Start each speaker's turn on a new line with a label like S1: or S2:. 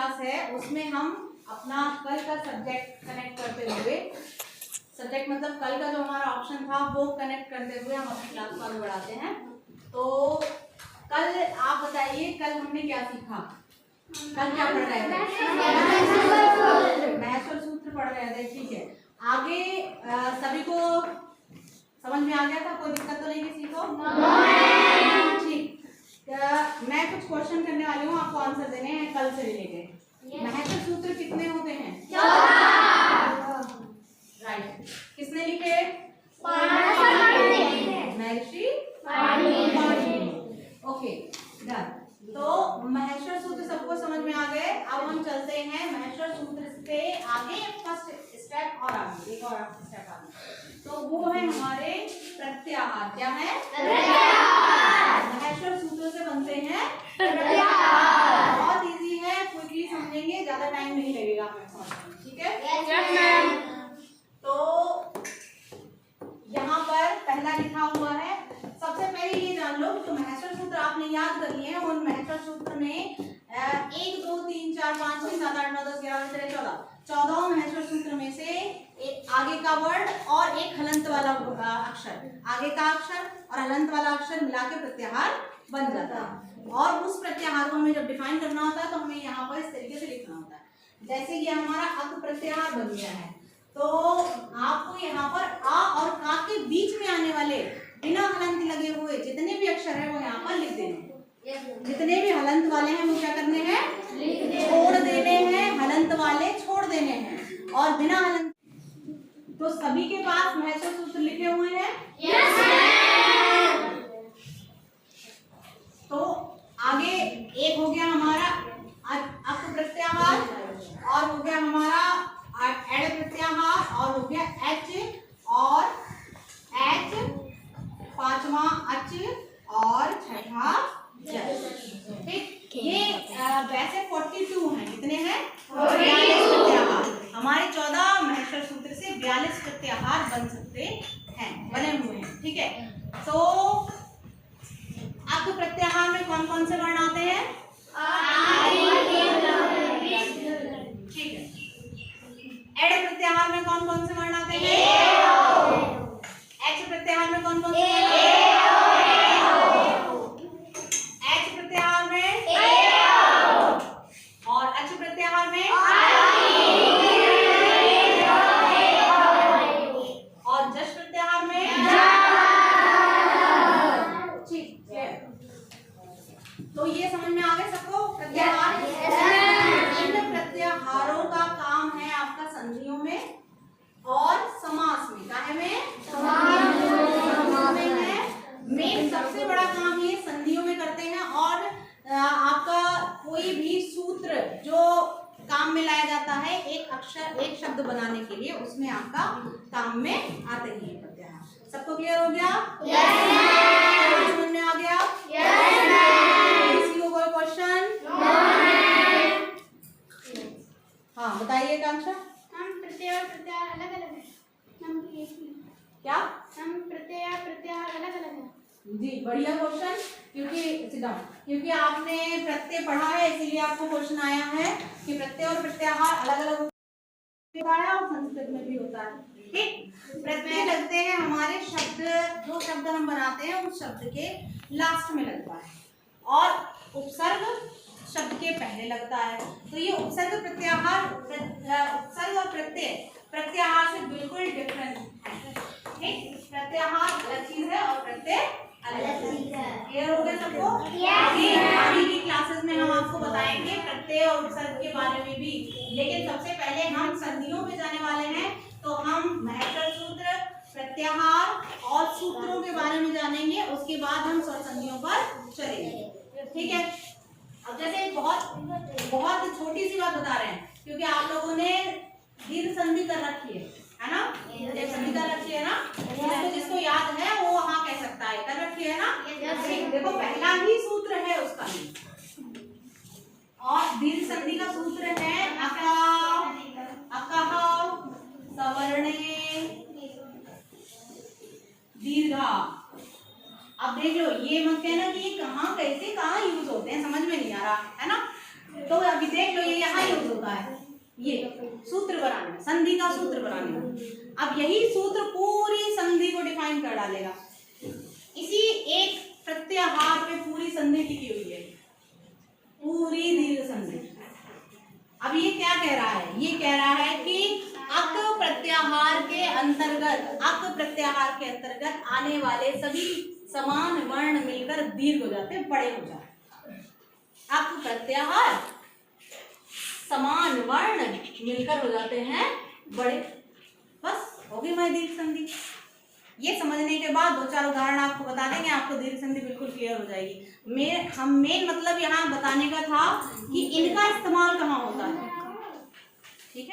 S1: Class है उसमें हम अपना कल का सब्जेक्ट कनेक्ट करते हुए, सब्जेक्ट मतलब कल का जो हमारा ऑप्शन था वो कनेक्ट करते हुए हम अपनी क्लास को आगे बढ़ाते हैं। तो कल आप बताइए कल हमने क्या सीखा? कल क्या पढ़ रहे थे? महत्व सूत्र पढ़ रहे थे। ठीक है, आगे सभी को समझ में आ गया था? कोई दिक्कत तो नहीं किसी को? ठीक, मैं कुछ क्वेश्चन करने वाली हूँ, आपको आंसर देने हैं कल से रिलेटेड। महत्व सूत्र कितने होते हैं? 14। राइट, किसने लिखे? महर्षि पाणिनि। Okay done. तो महेश्वर सूत्र सबको समझ में आ गए। अब हम चलते हैं महेश्वर सूत्र से आगे फर्स्ट स्टेप और आगे एक और स्टेप आगे, तो वो है हमारे प्रत्याहार। क्या है? महेश्वर सूत्र से बनते हैं प्रत्याहार। बहुत इजी है, क्विकली समझेंगे, ज्यादा टाइम नहीं लगेगा हमें समझने। ठीक है, तो यहाँ पर पहला लिखा हुआ है। सबसे पहले ये जान लो तो महेश्वर सूत्र आपने याद कर लिए हैं। उन महेश्वर सूत्र में 1 2 3 4 5 6 7 8 9 10 11 12 13 14 महेश्वर सूत्र में से एक आगे का वर्ड और एक हलंत वाला अक्षर, आगे का अक्षर और हलंत वाला अक्षर मिला के प्रत्याहार बन जाता है। और उस प्रत्याहार को हमें जब डिफाइन करना होता है तो हमें यहाँ पर इस तरीके से लिखना होता है। जैसे ये हमारा अक प्रत्याहार बन गया है, तो आपको यहाँ पर आ और का के बीच में आने वाले बिना हलंत लगे हुए जितने भी अक्षर है वो यहाँ पर लिख देने। जितने भी हलंत वाले हैं वो क्या करने हैं? छोड़ देने हैं। हलंत वाले छोड़ देने हैं और बिना हलंत। तो सभी के पास महत्व सूत्र लिखे हुए हैं? Yes ma'am. तो आगे एक हो गया हमारा अक प्रत्याहार और हो गया हमारा एड प्रत्याहार और हो गया एच और एच, पांचवा अच और छठा जच। ठीक, ये वैसे 42 हैं। कितने हैं? 42 प्रत्याहार। हमारे 14 महेश्वर सूत्र से 42 प्रत्याहार बन सकते हैं, बने हुए हैं। ठीक है, तो अक प्रत्याहार में कौन कौन से वर्ण आते हैं? ठीक है, एड प्रत्याहार में कौन कौन से वर्ण आते हैं? एच प्रत्याहार में कौन कौन से? एच प्रत्याहार में और अच प्रत्याहार में और जश प्रत्याहार में। ठीक है, तो ये समझ में आ गया सबको प्रत्याहार? इन प्रत्याहारों का काम है आपका संधियों में और समास में। काहे में? समास में है। मेन सबसे बड़ा काम ये संधियों में करते हैं। और आपका कोई भी सूत्र जो काम में लाया जाता है एक अक्षर एक शब्द बनाने के लिए, उसमें आपका काम में आते हैं प्रत्याहार। सबको क्लियर हो गया? यस। समझ में आ गया? यस। किसी को कोई क्वेश्चन? हाँ बताइए कांक्षा।
S2: हम प्रत्यय और प्रत्याहार अलग अलग है। हम
S1: क्या?
S2: हम प्रत्यय और प्रत्याहार अलग अलग है।
S1: जी बढ़िया क्वेश्चन, क्योंकि आपने प्रत्यय पढ़ा है इसीलिए आपको क्वेश्चन आया है कि प्रत्यय और प्रत्याहार अलग अलग होता है और संस्कृत में भी होता है। ठीक, प्रत्यय लगते हैं हमारे शब्द, जो शब्द हम बनाते हैं उस शब्द के लास्ट में लगता है और उपसर्ग शब्द के पहले लगता है। तो ये उपसर्ग प्रत्याहार, उपसर्ग और प्रत्यय प्रत्याहार से बिल्कुल डिफरेंट है। ठीक, प्रत्याहार अलग चीज है और प्रत्यय अलग चीज है। क्लियर हो गया सबको? आगे की क्लासेस में हम आपको बताएंगे प्रत्यय और उपसर्ग के बारे में भी, लेकिन सबसे पहले हम संधियों पे जाने वाले हैं। तो हम महत्व सूत्र, प्रत्याहार और सूत्रों के बारे में जानेंगे, उसके बाद हम स्वर संधियों पर चलेंगे। ठीक है, अब जैसे बहुत छोटी सी बात बता रहे हैं, क्योंकि आप लोगों ने दीर्घ संधि कर रखी है ना? दीर्घ संधि कर रखी है ना? जिसको याद है वो हाँ कह सकता है, कर रखी है ना? देखो पहला ही सूत्र है उसका ही, और दीर्घ संधि का सूत्र है अका, अकः, सवर्णे, दीर्घा। अब देख लो, ये मत कहना कि ये कहाँ कैसे कहाँ यूज होते हैं, समझ में नहीं आ रहा है ना? तो अभी देख लो, ये यहाँ यूज होता है, ये सूत्र बनाने में, संधि का सूत्र बनाने में। अब यही सूत्र पूरी संधि को डिफाइन कर डालेगा। इसी एक प्रत्याहार पे पूरी संधि टिकी हुई है, पूरी दीर्घ संधि। अब ये क्या कह रहा है? ये कह रहा है कि अक प्रत्याहार के अंतर्गत, अक प्रत्याहार के अंतर्गत आने वाले सभी समान वर्ण मिलकर दीर्घ हो जाते हैं, बड़े हो जाते हैं। अक प्रत्याहार समान वर्ण मिलकर हो जाते हैं बड़े। बस हो गई हमारी दीर्घ संधि। ये समझने के बाद दो चार उदाहरण आपको बता देंगे, आपको दीर्घ संधि बिल्कुल क्लियर हो जाएगी। मेन मतलब यहाँ बताने का था कि इनका इस्तेमाल कहाँ होता है।